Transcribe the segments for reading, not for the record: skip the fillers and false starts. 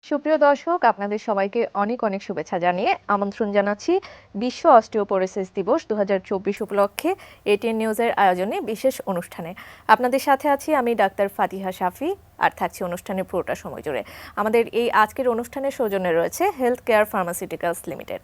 সুপ্রিয় দর্শক, আপনাদের সবাইকে অনেক অনেক শুভেচ্ছা জানিয়ে আমন্ত্রণ জানাচ্ছি বিশ্ব অস্টিওপোরোসিস দিবস 2024 উপলক্ষে এটিএন নিউজের আয়োজনে বিশেষ অনুষ্ঠানে। আপনাদের সাথে আছি আমি ডাক্তার ফাতিহা শাফি, আর থাকছি অনুষ্ঠানের পুরোটা সময় জুড়ে। আমাদের এই আজকের অনুষ্ঠানের সৌজন্যে রয়েছে হেলথ কেয়ার ফার্মাসিউটিক্যালস লিমিটেড।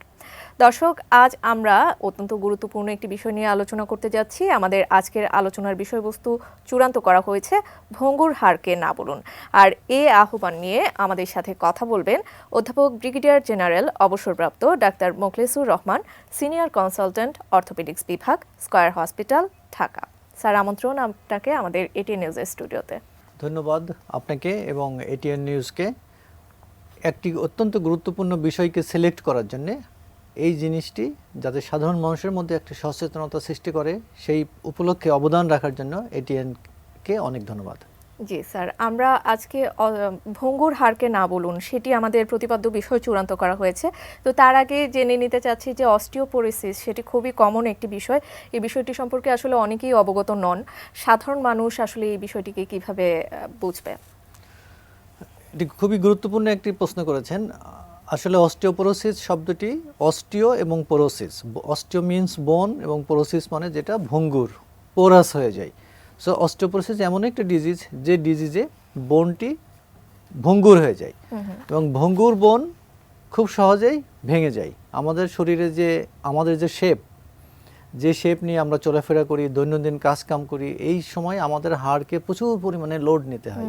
দর্শক, আজ আমরা অত্যন্ত গুরুত্বপূর্ণ একটি বিষয় নিয়ে আলোচনা করতে যাচ্ছি। আমাদের আজকের আলোচনার বিষয়বস্তু চূড়ান্ত করা হয়েছে, ভঙ্গুর হারকে না বলুন। আর এই আহ্বান নিয়ে আমাদের সাথে কথা বলবেন অধ্যাপক ব্রিগেডিয়ার জেনারেল অবসরপ্রাপ্ত doctor Mokhlesur Rahman, senior consultant orthopaedics বিভাগ, স্কয়ার হসপিটাল, ঢাকা। স্যার, আমন্ত্রণ আপনাকে আমাদের এটিএন নিউজের স্টুডিওতে। ধন্যবাদ আপনাকে এবং এটিএন নিউজকে একটি অত্যন্ত গুরুত্বপূর্ণ বিষয়কে সিলেক্ট করার জন্য। এই জিনিসটি যাতে সাধারণ মানুষের মধ্যে একটা সচেতনতা সৃষ্টি করে, সেই উপলক্ষে অবদান রাখার জন্য এটিএনকে অনেক ধন্যবাদ। জি স্যার, আমরা আজকে ভঙ্গুর হারকে না বলুন সেটি আমাদের প্রতিপাদ্য বিষয় চূড়ান্ত করা হয়েছে। তো তার আগে জেনে নিতে চাচ্ছি যে অস্টিওপোরোসিস সেটি খুবই কমন একটি বিষয়। এই বিষয়টি সম্পর্কে আসলে অনেকেই অবগত নন। সাধারণ মানুষ আসলে এই বিষয়টিকে কিভাবে বুঝবে? এটি খুবই গুরুত্বপূর্ণ একটি প্রশ্ন করেছেন। আসলে অস্টিওপোরোসিস শব্দটি অস্টিও এবং পোরোসিস, অস্টিও মিনস বোন এবং পোরোসিস মানে যেটা ভঙ্গুর, পোরাস হয়ে যায়। সো অস্টিওপোরোসিস এমন একটা ডিজিজ যে ডিজিজে বোনটি ভঙ্গুর হয়ে যায় এবং ভঙ্গুর বোন খুব সহজেই ভেঙে যায়। আমাদের শরীরে আমাদের যে শেপ নিয়ে আমরা চলাফেরা করি, দৈনন্দিন কাজকাম করি, এই সময় আমাদের হাড়কে প্রচুর পরিমাণে লোড নিতে হয়।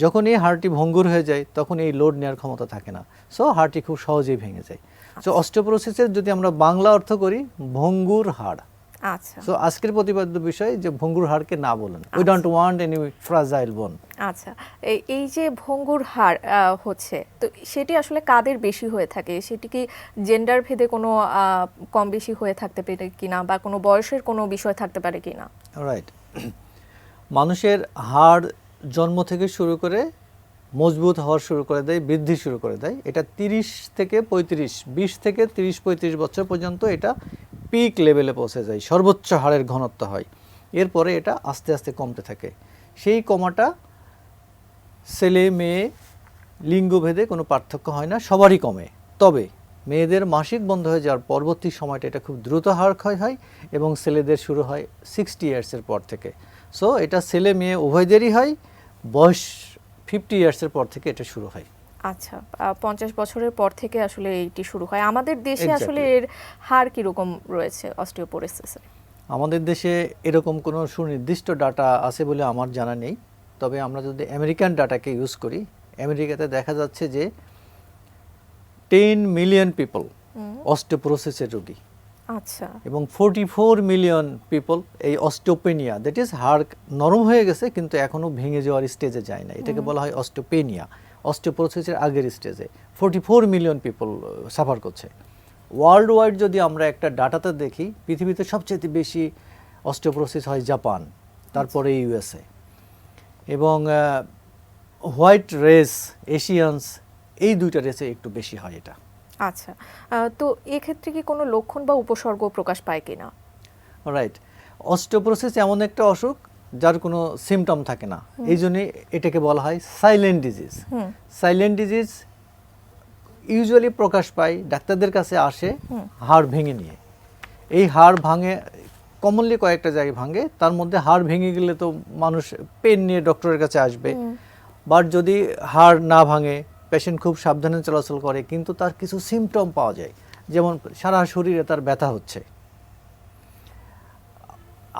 যখন এই হাড়টি ভঙ্গুর হয়ে যায় তখন এই লোড নেওয়ার ক্ষমতা থাকে না, সো হাড়টি খুব সহজেই ভেঙে যায়। সো অস্টিওপোরোসিসের যদি আমরা বাংলা অর্থ করি, ভঙ্গুর হাড়। আচ্ছা, সো আজকের প্রতিপাদ্য বিষয় যে ভঙ্গুর হাড়কে না বলেন, we don't want any fragile বোন। আচ্ছা, এই যে ভঙ্গুর হার হচ্ছে, তো সেটি আসলে কাদের বেশি হয়ে থাকে? সেটি কি জেন্ডার ভেদে কোনো কম বেশি হয়ে থাকতে পারে কিনা, বা কোনো বয়সের কোনো বিষয় থাকতে পারে কিনা? রাইট। মানুষের হাড় জন্ম থেকে শুরু করে মজবুত হওয়া শুরু করে দেয়, বৃদ্ধি শুরু করে দেয়। এটা 30 থেকে 35, 20 থেকে 30-35 বছর পর্যন্ত এটা পিক লেভেলে পৌঁছে যায়, সর্বোচ্চ হাড়ের ঘনত্ব হয়। এরপরে এটা আস্তে আস্তে কমতে থাকে। সেই কমাটা ছেলে মেয়ে লিঙ্গভেদে কোনো পার্থক্য হয় না, সবারই কমে। তবে মেয়েদের মাসিক বন্ধ হয়ে যাওয়ার পরবর্তী সময়টা এটা খুব দ্রুত হার ক্ষয় হয় এবং ছেলেদের শুরু হয় 60 ইয়ার্সের পর থেকে। সো এটা ছেলে মেয়ে উভয়দেরই হয়, বয়স 50 ইয়ার্সের পর থেকে এটা শুরু হয়। আচ্ছা, 50 বছরের পর থেকে আসলে এইটি শুরু হয়। আমাদের দেশে আসলে Exactly. এর হার কিরকম রয়েছে অস্টিওপোরোসিসের? আমাদের দেশে এরকম কোনো সুনির্দিষ্ট ডাটা আছে বলে আমার জানা নেই। তবে আমরা যদি আমেরিকান ডাটাকে ইউজ করি, আমেরিকাতে দেখা যাচ্ছে যে 10 মিলিয়ন পিপল অস্টিওপোরোসিসের রোগী। আচ্ছা, এবং 44 মিলিয়ন পিপল এই অস্টিওপেনিয়া, দ্যাট ইজ হাড় নরম হয়ে গেছে কিন্তু এখনও ভেঙে যাওয়ার স্টেজে যায় না, এটাকে বলা হয় অস্টিওপেনিয়া। অস্টিওপোরোসিসের আগের স্টেজে 44 মিলিয়ন পিপল সাফার করছে। ওয়ার্ল্ড ওয়াইড যদি আমরা একটা ডাটাতে দেখি, পৃথিবীতে সবচেয়ে বেশি অস্টিওপোরোসিস হয় জাপান, তারপরে ইউএসএ, এবং হোয়াইট রেস, এশিয়ানস, এই দুইটা রেসে একটু বেশি হয় এটা। আচ্ছা, তো এক্ষেত্রে কি কোনো লক্ষণ বা উপসর্গ প্রকাশ পায় কিনা? রাইট। অস্টিওপোরোসিস এমন একটা অসুখ যার কোনো সিমটম থাকে না, এই জন্যে এটাকে বলা হয় silent disease. Silent disease usually প্রকাশ পায়, ডাক্তারদের কাছে আসে হাড় ভেঙে নিয়ে। এই হাড় ভাঙে কমনলি কয়েকটা জায়গায় ভাঙে, তার মধ্যে হাড় ভেঙে গেলে তো মানুষ পেন নিয়ে ডক্টরের কাছে আসবে। বাট যদি হাড় না ভাঙে, পেশেন্ট খুব সাবধানে চলাচল করে, কিন্তু তার কিছু সিমটম পাওয়া যায়, যেমন সারা শরীরে তার ব্যথা হচ্ছে,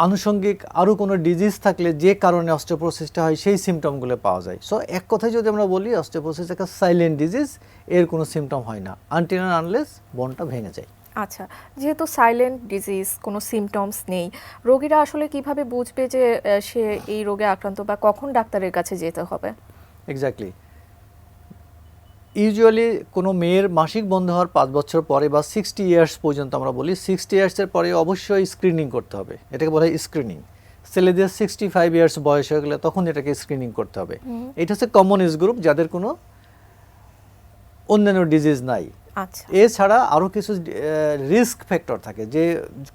আনুষঙ্গিক আরও কোনো ডিজিজ থাকলে যে কারণে অস্টিওপোরোসিসটা হয় সেই সিমটমগুলো পাওয়া যায়। সো এক কথায় যদি আমরা বলি, অস্টিওপোরোসিস একটা সাইলেন্ট ডিজিজ, এর কোনো সিমটম হয় না আনটিল অ্যান্ড আনলেস বোনটা ভেঙে যায়। আচ্ছা, যেহেতু সাইলেন্ট ডিজিজ, কোনো সিমটমস নেই, রোগীরা আসলে কিভাবে বুঝবে যে সে এই রোগে আক্রান্ত, বা কখন ডাক্তারের কাছে যেতে হবে? এক্স্যাক্টলি। ইউজুয়ালি কোনো মেয়ের মাসিক বন্ধ হওয়ার 5 বছর পরে বা 60 ইয়ার্স পর্যন্ত আমরা বলি, 60 ইয়ার্সের পরে অবশ্যই স্ক্রিনিং করতে হবে, এটাকে বলা হয় স্ক্রিনিং। ছেলেদের 65 ইয়ার্স বয়স হয়ে গেলে তখন এটাকে স্ক্রিনিং করতে হবে। এটা হচ্ছে কমন এজ গ্রুপ, যাদের কোনো অন্যান্য ডিজিজ নাই। আচ্ছা, এছাড়া আরও কিছু রিস্ক ফ্যাক্টর থাকে, যে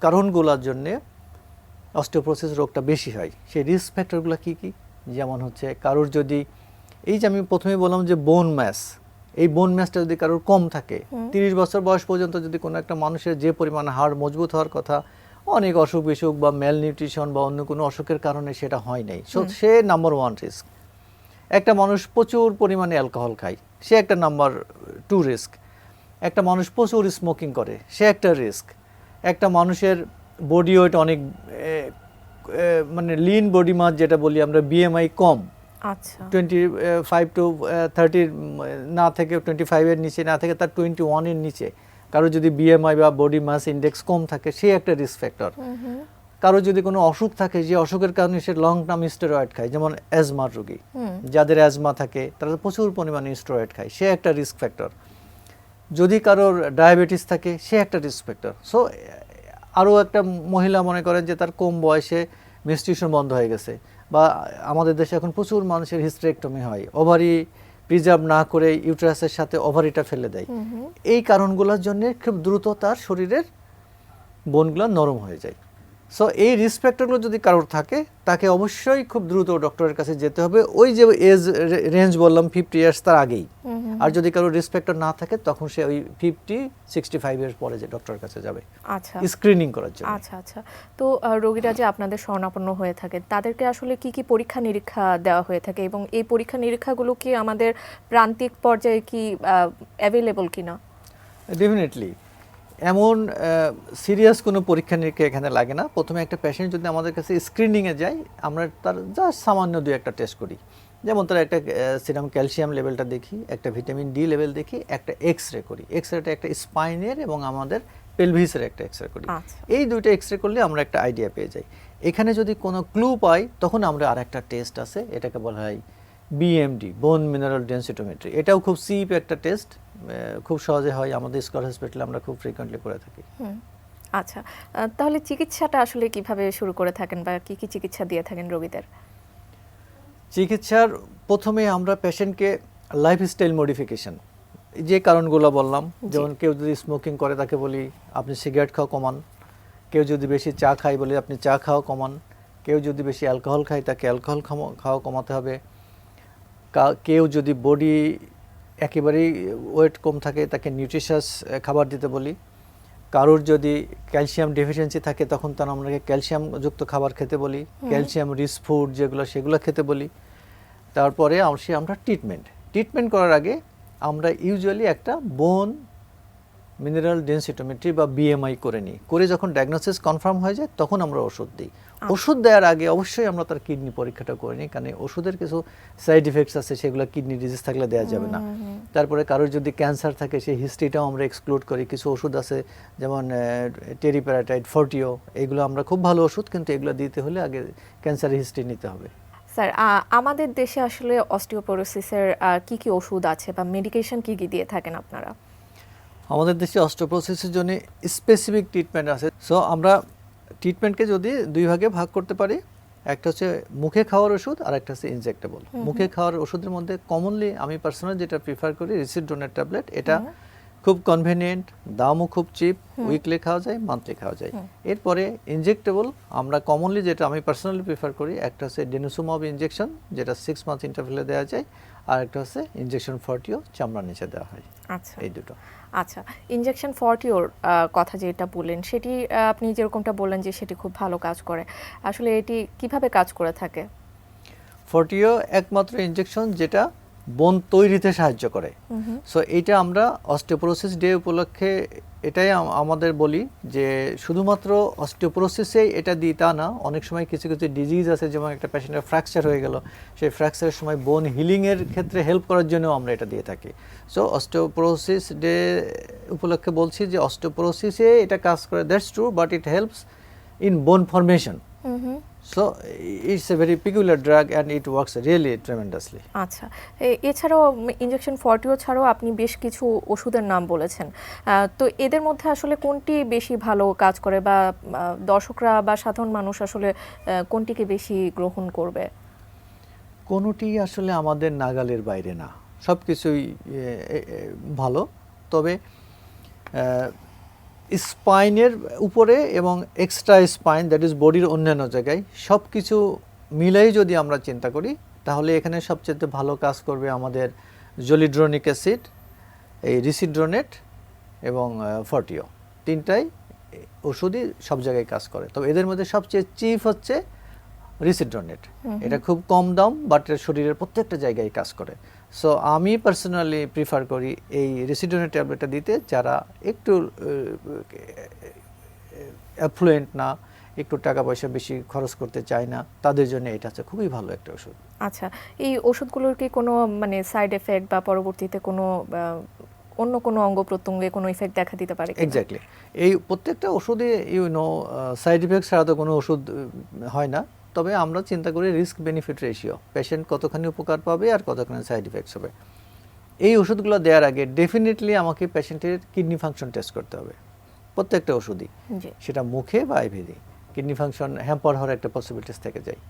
কারণগুলোর জন্যে অস্টিওপোরোসিস রোগটা বেশি হয়। সেই রিস্ক ফ্যাক্টরগুলো কী কী? যেমন হচ্ছে কারোর যদি, এই যে আমি প্রথমে বললাম যে বোন ম্যাস, এই বোন ম্যাসটা যদি কারোর কম থাকে, 30 বছর বয়স পর্যন্ত যদি কোনো একটা মানুষের যে পরিমাণ হাড় মজবুত হওয়ার কথা, অনেক অসুখ বিসুখ বা ম্যাল নিউট্রিশন বা অন্য কোনো অসুখের কারণে সেটা হয় নাই, সে নাম্বার 1 রিস্ক। একটা মানুষ প্রচুর পরিমাণে অ্যালকোহল খায়, সে একটা নাম্বার 2 রিস্ক। একটা মানুষ প্রচুর স্মোকিং করে, সে একটা রিস্ক। একটা মানুষের বডি ওয়েট অনেক মানে লিন বডি মাস যেটা বলি আমরা, বিএমআই কম, আচ্ছা 25 to 30 না থেকে 25 এর নিচে না থেকে তার 21 এর নিচে কারো যদি বিএমআই বা বডি মাস ইন্ডেক্স কম থাকে, সে একটা রিস্ক ফ্যাক্টর। কারো যদি কোনো অসুখ থাকে, যে অসুখের কারণে সে লং টার্ম স্টেরয়েড খায়, যেমন অ্যাজমার রোগী, যাদের অ্যাজমা থাকে তারা প্রচুর পরিমাণে স্টেরয়েড খায়, সে একটা রিস্ক ফ্যাক্টর। যদি কারোর ডায়াবেটিস থাকে, সে একটা রিস্ক ফ্যাক্টর। সো আরও একটা মহিলা মনে করেন যে তার কম বয়সে মেনস্ট্রুয়েশন বন্ধ হয়ে গেছে, বা আমাদের দেশে এখন প্রচুর মানুষের হিস্টেরেক্টমি হয়, ওভারি প্রিজার্ভ না করে ইউটেরাসের সাথে ওভারিটা ফেলে দেয়। এই কারণগুলোর জন্য খুব দ্রুত তার শরীরের বোনগুলো নরম হয়ে যায়। সো এই রিস্ক ফ্যাক্টরগুলো যদি কারোর থাকে, তাকে অবশ্যই খুব দ্রুত ডক্টরের কাছে যেতে হবে, ওই যে এজ রেঞ্জ বললাম 50 ইয়ার্স তার আগেই। আর যদি কারো রিস্ক ফ্যাক্টর না থাকে, তখন সে ওই 50-65 ইয়ার্স পরে যে ডক্টরের কাছে যাবে আচ্ছা স্ক্রিনিং করার জন্য। আচ্ছা আচ্ছা। তো রোগীরা যে আপনাদের শরণাপন্ন হয়ে থাকে, তাদেরকে আসলে কি কি পরীক্ষা নিরীক্ষা দেওয়া হয়ে থাকে, এবং এই পরীক্ষা নিরীক্ষাগুলো কি আমাদের প্রান্তিক পর্যায়ে কি অ্যাভেলেবল কিনা? ডেফিনেটলি এমন সিরিয়াস কোনো পরীক্ষা নিরীক্ষা এখানে লাগে না। প্রথমে একটা পেশেন্ট যদি আমাদের কাছে স্ক্রিনিংয়ে যায়, আমরা তার জাস্ট সামান্য 2-1টা টেস্ট করি। যেমন তার একটা সিরাম ক্যালসিয়াম লেভেলটা দেখি, একটা ভিটামিন ডি লেভেল দেখি, একটা এক্সরে করি। এক্সরেটা একটা স্পাইনের এবং আমাদের পেলভিসের একটা এক্সরে করি। এই দুইটা এক্সরে করলে আমরা একটা আইডিয়া পেয়ে যাই। এখানে যদি কোনো ক্লু পাই, তখন আমরা আর একটা টেস্ট আছে, এটাকে বলা হয় বিএমডি, বোন মিনারেল ডেনসিটোমেট্রি। এটাও খুব চিপ একটা টেস্ট, খুব সহজে হয়, আমাদের স্কয়ার হসপিটালে আমরা খুব ফ্রিকোয়েন্টলি করে থাকি। আচ্ছা, তাহলে চিকিৎসাটা আসলে কিভাবে শুরু করে থাকেন, বা কি কি চিকিৎসা দিয়ে থাকেন রোগীদের? চিকিৎসার প্রথমে আমরা পেশেন্টকে লাইফস্টাইল মডিফিকেশন, যে কারণগুলো বললাম, যেমন কেউ যদি স্মোকিং করে তাকে বলি আপনি সিগারেট খাওয়া কমান, কেউ যদি বেশি চা খায় বলি আপনি চা খাওয়া কমান, কেউ যদি বেশি অ্যালকোহল খায় তাকে অ্যালকোহল খাওয়া কমাতে হবে, কেউ যদি বডি একেবারেই ওয়েট কম থাকে তাকে নিউট্রিশাস খাবার দিতে বলি, কারোর যদি ক্যালসিয়াম ডেফিসিয়েন্সি থাকে তখন তার আমরা ক্যালসিয়ামযুক্ত খাবার খেতে বলি, ক্যালসিয়াম রিচ ফুড যেগুলো সেগুলো খেতে বলি। তারপরে আমরা ট্রিটমেন্ট করার আগে আমরা ইউজুয়ালি একটা বোন মিনারেল ডেনসিটোমেট্রি বা বিএমআই করে নিই, করে যখন ডায়াগনোসিস কনফার্ম হয়ে যায় তখন আমরা ওষুধ দিই। ওষুধ দেওয়ার আগে অবশ্যই আমরা তার কিডনি পরীক্ষাটা করে নিই, কারণ ওষুধের কিছু সাইড ইফেক্টস আছে, সেগুলো কিডনি ডিজিজ থাকলে দেওয়া যাবে না। তারপরে কারোর যদি ক্যান্সার থাকে সেই হিস্ট্রিটাও আমরা এক্সক্লুড করি। কিছু ওষুধ আছে যেমন টেরিপ্যারাটাইড, ফর্টিও, এগুলো আমরা খুব ভালো ওষুধ, কিন্তু এগুলো দিতে হলে আগে ক্যান্সারের হিস্ট্রি নিতে হবে। স্যার, আমাদের দেশে আসলে অস্টিওপোরোসিসের কি কি ওষুধ আছে বা মেডিকেশন কি কি দিয়ে থাকেন আপনারা? আমাদের দেশে অস্টিওপোরোসিসের জন্য স্পেসিফিক ট্রিটমেন্ট আছে। সো আমরা ট্রিটমেন্টকে যদি দুই ভাগে ভাগ করতে পারি, একটা হচ্ছে মুখে খাওয়ার ওষুধ আর একটা হচ্ছে ইনজেক্টেবল। মুখে খাওয়ার ওষুধের মধ্যে কমনলি আমি পার্সোনালি যেটা প্রিফার করি রিসিডোনের ট্যাবলেট। এটা খুব কনভেনিয়েন্ট, দামও খুব চিপ, উইকলি খাওয়া যায়, মান্থলি খাওয়া যায়। এরপরে ইনজেক্টেবল আমরা কমনলি যেটা আমি পার্সোনালি প্রিফার করি, একটা হচ্ছে ডেনুসুমাব ইনজেকশন, যেটা 6 মান্থ ইন্টারভ্যালে দেওয়া যায়, আর একটা হচ্ছে ইনজেকশন ফর্টিও, চামড়ার নিচে দেওয়া হয়। আচ্ছা, এই দুটো। আচ্ছা, ইনজেকশন ফর্টিওর কথা যেটা বললেন, সেটি আপনি যেরকমটা বললেন যে সেটি খুব ভালো কাজ করে, আসলে এটি কিভাবে কাজ করে থাকে? ফর্টিও একমাত্র ইনজেকশন যেটা বোন তৈরিতে সাহায্য করে। সো এইটা আমরা অস্টিওপোরোসিস ডে উপলক্ষে এটাই আমাদের বলি যে শুধুমাত্র অস্টিওপোরোসিসে এটা দিই তা না, অনেক সময় কিছু কিছু ডিজিজ আছে, যেমন একটা পেশেন্টের ফ্র্যাকচার হয়ে গেল, সেই ফ্র্যাকচারের সময় বোন হিলিংয়ের ক্ষেত্রে হেল্প করার জন্য আমরা এটা দিয়ে থাকি। সো অস্টিওপোরোসিস ডে উপলক্ষে বলছি যে অস্টিওপোরোসিসে এটা কাজ করে, that's true, but it helps in বোন formation. So it's a very peculiar drug and it works really tremendously. আচ্ছা, এছাড়াও ইনজেকশন ফর্টিও ছাড়াও আপনি বেশ কিছু ওষুধের নাম বলেছেন, তো এদের মধ্যে আসলে কোনটি বেশি ভালো কাজ করে, বা দর্শকরা বা সাধারণ মানুষ আসলে কোনটিকে বেশি গ্রহণ করবে? কোনোটি আসলে আমাদের নাগালের বাইরে না, সব কিছুই ভালো। তবে স্পাইনের উপরে এবং এক্সট্রা স্পাইন, দ্যাট ইজ বডির অন্যান্য জায়গায়, সব কিছু মিলাই যদি আমরা চিন্তা করি, তাহলে এখানে সবচেয়ে ভালো কাজ করবে আমাদের জলিড্রোনিক অ্যাসিড এই রিসিড্রোনেট এবং ফর্টিও, তিনটাই ওষুধই সব জায়গায় কাজ করে। তবে এদের মধ্যে সবচেয়ে চিফ হচ্ছে রিসিড্রোনেট। এটা খুব কম দাম, বাট শরীরের প্রত্যেকটা জায়গায় কাজ করে। সো আমি পার্সোনালি প্রিফার করি এই রিসিড্রোনেট ট্যাবলেটটা দিতে, যারা একটু অ্যাফ্লুয়েন্ট না, একটু টাকা পয়সা বেশি খরচ করতে চায় না, তাদের জন্য এটা হচ্ছে খুবই ভালো একটা ওষুধ। আচ্ছা, এই ওষুধগুলোর কি কোনো মানে সাইড এফেক্ট বা পরবর্তীতে কোনো অন্য কোনো অঙ্গ প্রত্যঙ্গে কোনো ইফেক্ট দেখা দিতে পারে কিনা? এক্স্যাক্টলি, এই প্রত্যেকটা ওষুধে সাইড ইফেক্ট ছাড়া তো কোনো ওষুধ হয় না। তবে আমরা চিন্তা করি রিস্ক বেনিফিট রেশিও, পেশেন্ট কতখানি উপকার পাবে আর কতখানি সাইড ইফেক্টস হবে। এই ওষুধগুলো দেওয়ার আগে ডেফিনেটলি আমাকে পেশেন্টের কিডনি ফাংশন টেস্ট করতে হবে, প্রত্যেকটা ওষুধই, জি। সেটা মুখে বা আইভি দিয়ে। কিডনি ফাংশন হ্যাম্পার হওয়ার একটা পসিবিলিটিস থেকে যায়।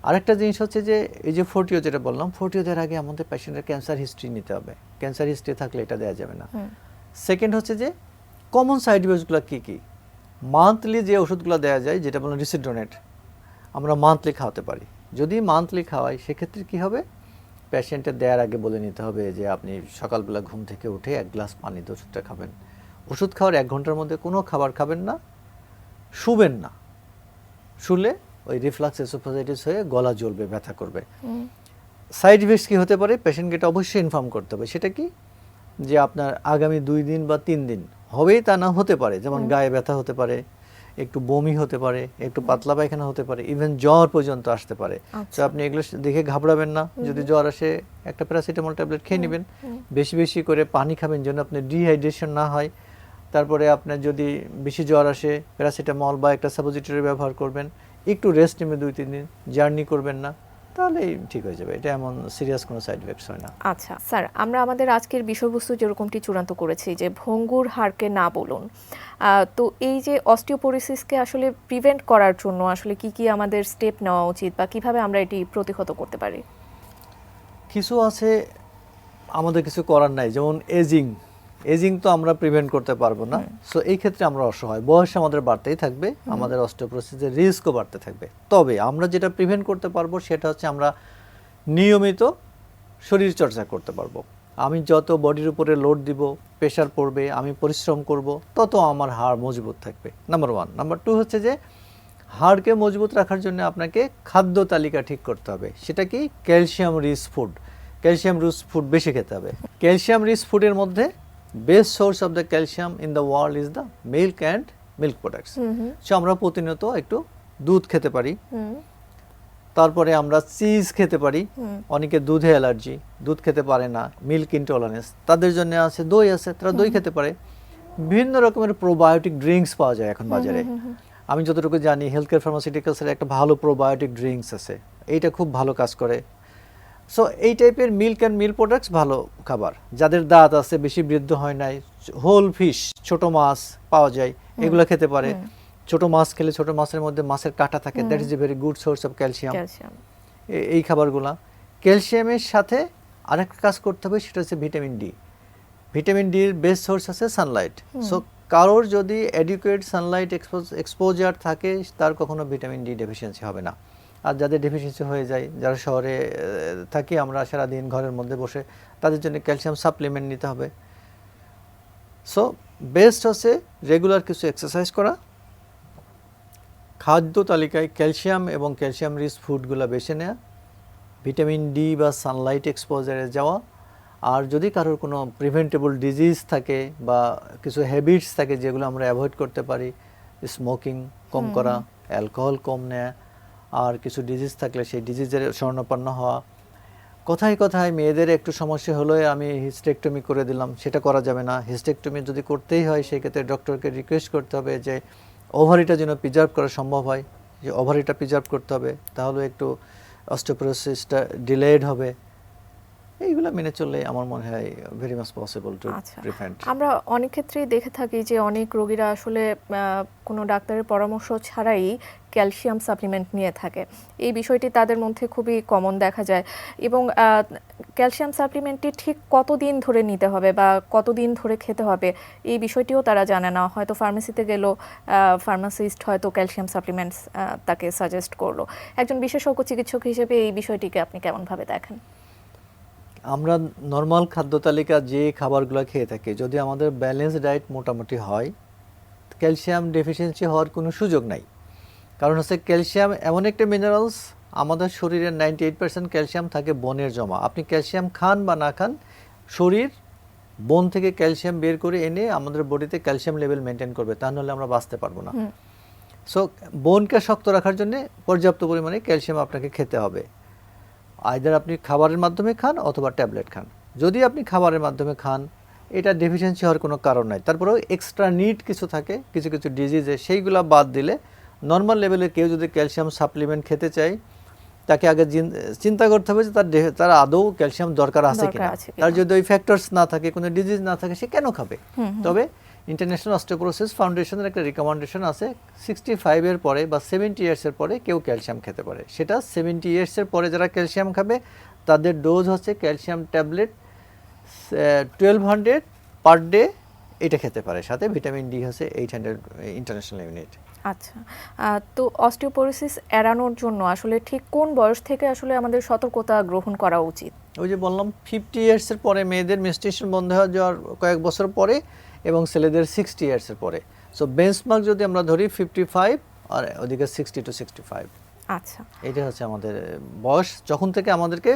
আরেকটা জিনিস হচ্ছে যে এই যে ফোর্টিও যেটা বললাম, ফোর্টিও দেওয়ার আগে আমাদের পেশেন্টের ক্যান্সার হিস্ট্রি নিতে হবে। ক্যান্সার হিস্ট্রি থাকলে এটা দেওয়া যাবে না। সেকেন্ড হচ্ছে যে কমন সাইড ইফেক্টসগুলো কী কী। মান্থলি যে ওষুধগুলো দেওয়া যায়, যেটা বললাম রিসিড্রোনেট, আমরা মান্থলি খাওয়াতে পারি। যদি মান্থলি খাওয়াই সেক্ষেত্রে কী হবে, পেশেন্টের দেওয়ার আগে বলে নিতে হবে যে আপনি সকালবেলা ঘুম থেকে উঠে 1 গ্লাস পানি দিয়ে ওষুধটা খাবেন। ওষুধ খাওয়ার 1 ঘন্টার মধ্যে কোনো খাবার খাবেন না, শুবেন না। শুলে ওই রিফ্লাক্স এসোফেজাইটিস হয়ে গলা জ্বলবে, ব্যথা করবে। সাইড ইফেক্টস কী হতে পারে, পেশেন্টকে এটা অবশ্যই ইনফর্ম করতে হবে। সেটা কি, যে আপনার আগামী 2 দিন বা 3 দিন হবেই তা না, হতে পারে যেমন গায়ে ব্যথা হতে পারে, একটু বমি হতে পারে, একটু পাতলা পায়খানা হতে পারে, ইভেন জ্বর পর্যন্ত আসতে পারে। তো আপনি এগুলো দেখে ঘাবড়াবেন না। যদি জ্বর আসে একটা প্যারাসিটামল ট্যাবলেট খেয়ে নেবেন, বেশি বেশি করে পানি খাবেন যেন আপনার ডিহাইড্রেশন না হয়। তারপরে আপনার যদি বেশি জ্বর আসে, প্যারাসিটামল বা একটা সাপোজিটরি ব্যবহার করবেন, একটু রেস্ট নেবে 2-3 দিন, জার্নি করবেন না, তাহলেই ঠিক হয়ে যাবে। এটা এমন সিরিয়াস কোনো সাইড ইফেক্টস হয় না। আচ্ছা স্যার, আমরা আমাদের আজকের বিষয়বস্তু যেরকমটি চূড়ান্ত করেছি যে ভঙ্গুর হাড়কে না বলুন, তো এই যে অস্টিওপোরোসিসকে আসলে প্রিভেন্ট করার জন্য আসলে কি কি আমাদের স্টেপ নেওয়া উচিত বা কিভাবে আমরা এটি প্রতিহত করতে পারি? কিছু আছে আমাদের কিছু করার নাই, যেমন এজিং তো আমরা প্রিভেন্ট করতে পারবো না। সো এই ক্ষেত্রে আমরা অসহায়, বয়স আমাদের বাড়তেই থাকবে, আমাদের অস্টিওপোরোসিসের রিস্কও বাড়তে থাকবে। তবে আমরা যেটা প্রিভেন্ট করতে পারবো সেটা হচ্ছে আমরা নিয়মিত শরীর চর্চা করতে পারবো। আমি যত বডির উপরে লোড দিব, প্রেশার পড়বে, আমি পরিশ্রম করব, তত আমার হাড় মজবুত থাকবে, নাম্বার 1। নাম্বার 2 হচ্ছে যে হাড়কে মজবুত রাখার জন্য আপনাকে খাদ্য তালিকা ঠিক করতে হবে। সেটা কি, calcium rich food. Calcium rich food বেশি খেতে হবে। ক্যালসিয়াম রিচ ফুডের মধ্যে best source of the calcium in the world is the milk and milk products. So আমরা প্রতিনিয়ত একটু দুধ খেতে পারি, তারপরে আমরা চিজ খেতে পারি। অনেকে দুধে অ্যালার্জি, দুধ খেতে পারে না, মিল্ক ইনটলারেন্স, তাদের জন্য আছে দই আছে, তারা দই খেতে পারে। বিভিন্ন রকমের প্রোবায়োটিক ড্রিঙ্কস পাওয়া যায় এখন বাজারে। আমি যতটুকু জানি হেলথ কেয়ার ফার্মাসিউটিক্যালসের একটা ভালো প্রোবায়োটিক ড্রিঙ্কস আছে, এইটা খুব ভালো কাজ করে। সো এই টাইপের মিল্ক অ্যান্ড মিল্ক প্রোডাক্টস ভালো খাবার। যাদের দাঁত আছে, বেশি বৃদ্ধ হয় নাই, হোল ফিশ, ছোট মাছ পাওয়া যায়, এগুলো খেতে পারে। ছোট মাছ খেলে ছোট মাছের মধ্যে মাছের কাঁটা থাকে, that is a very good source of calcium. এই খাবারগুলা ক্যালসিয়ামের সাথে আরেকটা কাজ করতে হবে, সেটা হচ্ছে ভিটামিন ডি। ভিটামিন ডির বেস্ট সোর্স আছে সানলাইট। সো কারোর যদি অ্যাডিকুয়েট সানলাইট এক্সপোজার থাকে, তার কখনো ভিটামিন ডি ডেফিসিয়েন্সি হবে না। আর যাদের ডেফিসিয়েন্সি হয়ে যায়, যারা শহরে থাকি আমরা সারাদিন ঘরের মধ্যে বসে, তাদের জন্য ক্যালসিয়াম সাপ্লিমেন্ট নিতে হবে। সো বেস্ট হচ্ছে রেগুলার কিছু এক্সারসাইজ করা, খাদ্য তালিকায় ক্যালসিয়াম এবং ক্যালসিয়াম রিচ ফুডগুলো বেছে নেওয়া, ভিটামিন ডি বা সানলাইট এক্সপোজারে যাওয়া। আর যদি কারোর কোনো প্রিভেন্টেবল ডিজিজ থাকে বা কিছু হ্যাবিটস থাকে যেগুলো আমরা অ্যাভয়েড করতে পারি, স্মোকিং কম করা, অ্যালকোহল কম নেওয়া, আর কিছু ডিজিজ থাকলে সেই ডিজিজের শরণাপন্ন হওয়া। কথায় কথায় মেয়েদের একটু সমস্যা হলে আমি হিস্টেকটমি করে দিলাম, সেটা করা যাবে না। হিস্টেকটমি যদি করতেই হয়, সেক্ষেত্রে ডক্টরকে রিকোয়েস্ট করতে হবে যে ওভারিটা যেন প্রিজার্ভ করা সম্ভব হয়, যে ওভারিটা প্রিজার্ভ করতে হবে, তাহলে একটু অস্টিওপোরোসিসটা ডিলেড হবে। এইগুলো মেনে চললে আমার মনে হয় very much possible to prevent. আমরা অনেক ক্ষেত্রেই দেখে থাকি যে অনেক রোগীরা আসলে কোনো ডাক্তারের পরামর্শ ছাড়াই ক্যালসিয়াম সাপ্লিমেন্ট নিয়ে থাকে। এই বিষয়টি তাদের মধ্যে খুবই কমন দেখা যায়। এবং ক্যালসিয়াম সাপ্লিমেন্টটি ঠিক কতদিন ধরে নিতে হবে বা কতদিন ধরে খেতে হবে, এই বিষয়টিও তারা জানে না। হয়তো ফার্মেসিতে গেলেও ফার্মাসিস্ট হয়তো ক্যালসিয়াম সাপ্লিমেন্টস তাকে সাজেস্ট করলো। একজন বিশেষজ্ঞ চিকিৎসক হিসেবে এই বিষয়টিকে আপনি কেমনভাবে দেখেন? আমরা নর্মাল খাদ্য তালিকা যে খাবারগুলো খেয়ে থাকি, যদি আমাদের ব্যালেন্স ডায়েট মোটামুটি হয়, ক্যালসিয়াম ডেফিসিয়েন্সি হওয়ার কোনো সুযোগ নাই। কারণ হচ্ছে ক্যালসিয়াম এমন একটা মিনারেলস, আমাদের শরীরের 98% ক্যালসিয়াম থাকে বনের জমা। আপনি ক্যালসিয়াম খান বা না খান, শরীর বন থেকে ক্যালসিয়াম বের করে এনে আমাদের বডিতে ক্যালসিয়াম লেভেল মেনটেন করবে, তা নাহলে আমরা বাঁচতে পারবো না। সো বোনকে শক্ত রাখার জন্য পর্যাপ্ত পরিমাণে ক্যালসিয়াম আপনাকে খেতে হবে। আইদার আপনি খাবারের মাধ্যমে খান অথবা ট্যাবলেট খান। যদি আপনি খাবারের মাধ্যমে খান, এটা ডেফিসিয়েন্সি হওয়ার কোনো কারণ নাই। তারপরেও এক্সট্রা নিড কিছু থাকে, কিছু কিছু ডিজিজে, সেইগুলো বাদ দিলে নর্মাল লেভেলে কেউ যদি ক্যালসিয়াম সাপ্লিমেন্ট খেতে চায়, তাকে আগে চিন্তা করতে হবে যে তার আদৌ ক্যালসিয়াম দরকার আছে কিনা। তার যদি ওই ফ্যাক্টরস না থাকে, কোনো ডিজিজ না থাকে, সে কেন খাবে? তবে ইন্টারন্যাশনাল অস্টিওপোরোসিস ফাউন্ডেশনের একটা রিকমেন্ডেশন আছে, 65 এর পরে বা 70 ইয়ার্সের পরে কেউ ক্যালসিয়াম খেতে পারে। সেটা 70 ইয়ার্সের পরে যারা ক্যালসিয়াম খাবে, তাদের ডোজ হচ্ছে ক্যালসিয়াম ট্যাবলেট 1200 পার ডে, এটা খেতে পারে। সাথে ভিটামিন ডি হচ্ছে 800 ইন্টারন্যাশনাল ইউনিট। আচ্ছা, তো অস্টিওপোরোসিস এড়ানোর জন্য আসলে ঠিক কোন বয়স থেকে আসলে আমাদের সতর্কতা গ্রহণ করা উচিত? ওই যে বললাম 50 ইয়ার্সের পরে মেয়েদের মেনস্ট্রুয়েশন বন্ধ হয়ে যাওয়ার কয়েক বছর পরে, এবং ছেলেদের 60 ইয়ার্সের পরে। সো বেঞ্চমার্ক যদি আমরা ধরি 55 আর ওদিকে 60 to 65। আচ্ছা, এটা হচ্ছে আমাদের বয়স, যখন থেকে আমাদেরকে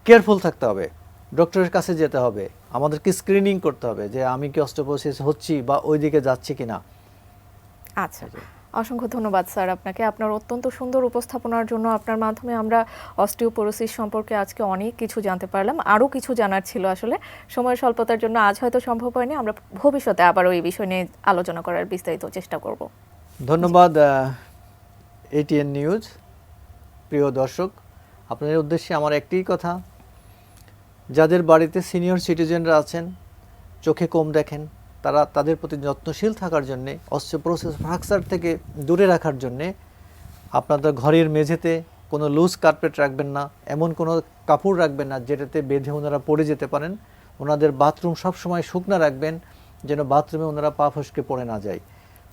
কেয়ারফুল থাকতে হবে, ডক্টরের কাছে যেতে হবে, আমাদেরকে স্ক্রিনিং করতে হবে যে আমি কি অস্টিওপোরোসিস হচ্ছি বা ওই দিকে যাচ্ছি কিনা। আচ্ছা, অসংখ্য ধন্যবাদ স্যার আপনাকে, আপনার অত্যন্ত সুন্দর উপস্থাপনার জন্য। আপনার মাধ্যমে আমরা অস্টিওপোরোসিস সম্পর্কে আজকে অনেক কিছু জানতে পারলাম। আরও কিছু জানার ছিল, আসলে সময়ের স্বল্পতার জন্য আজ হয়তো সম্ভব হয়নি। আমরা ভবিষ্যতে আবারও এই বিষয় নিয়ে আলোচনা করার বিস্তারিত চেষ্টা করব। ধন্যবাদ এটিএন নিউজ। প্রিয় দর্শক, আপনাদের উদ্দেশ্যে আমার একটাই কথা, যাদের বাড়িতে সিনিয়র সিটিজেনরা আছেন, চোখে কম দেখেন, তারা তাদের প্রতি যত্নশীল থাকার জন্যে, অস্টিওপোরোসিস ফ্র্যাকচার থেকে দূরে রাখার জন্যে আপনাদের ঘরের মেঝেতে কোনো লুজ কার্পেট রাখবেন না, এমন কোনো কাপড় রাখবেন না যেটাতে বেঁধে ওনারা পড়ে যেতে পারেন। ওনাদের বাথরুম সবসময় শুকনো রাখবেন, যেন বাথরুমে ওনারা পা ফসকে পড়ে না যায়।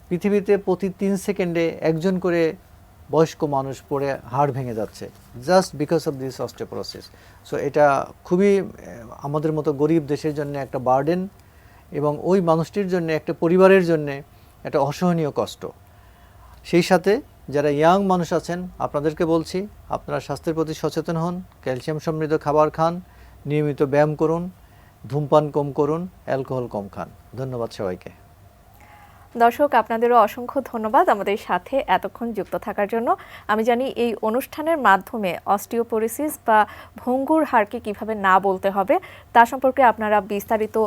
পৃথিবীতে প্রতি 3 সেকেন্ডে একজন করে বয়স্ক মানুষ পড়ে হাড় ভেঙে যাচ্ছে, just because of this osteoporosis. So এটা খুবই আমাদের মতো গরিব দেশের জন্য একটা বার্ডেন, এবং ওই মানুষটির জন্য, একটা পরিবারের জন্য একটা অসহনীয় কষ্ট। সেই সাথে যারা ইয়াং মানুষ আছেন, আপনাদেরকে বলছি, আপনারা স্বাস্থ্যের প্রতি সচেতন হন, ক্যালসিয়াম সমৃদ্ধ খাবার খান, নিয়মিত ব্যায়াম করুন, ধূমপান কম করুন, অ্যালকোহল কম খান। ধন্যবাদ সবাইকে। দর্শক, আপনাদেরও অসংখ্য ধন্যবাদ আমাদের সাথে এতক্ষণ যুক্ত থাকার জন্য। আমি জানি এই অনুষ্ঠানের মাধ্যমে অস্টিওপোরোসিস বা ভঙ্গুর হাড়কে কিভাবে না বলতে হবে তা সম্পর্কে আপনারা বিস্তারিত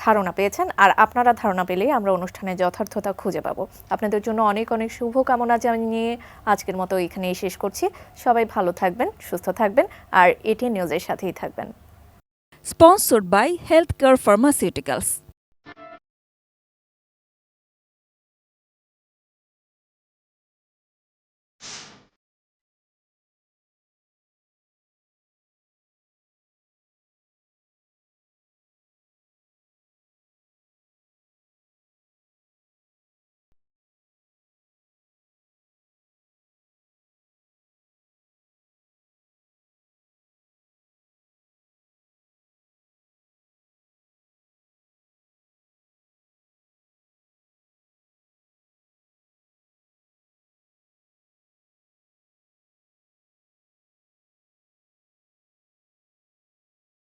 ধারণা পেয়েছেন, আর আপনারা ধারণা পেলেই আমরা অনুষ্ঠানের যথার্থতা খুঁজে পাবো। আপনাদের জন্য অনেক অনেক শুভকামনা জানিয়ে আজকের মতো এখানেই শেষ করছি। সবাই ভালো থাকবেন, সুস্থ থাকবেন, আর এটিএন নিউজের সাথেই থাকবেন। Sponsored by Healthcare Pharmaceuticals.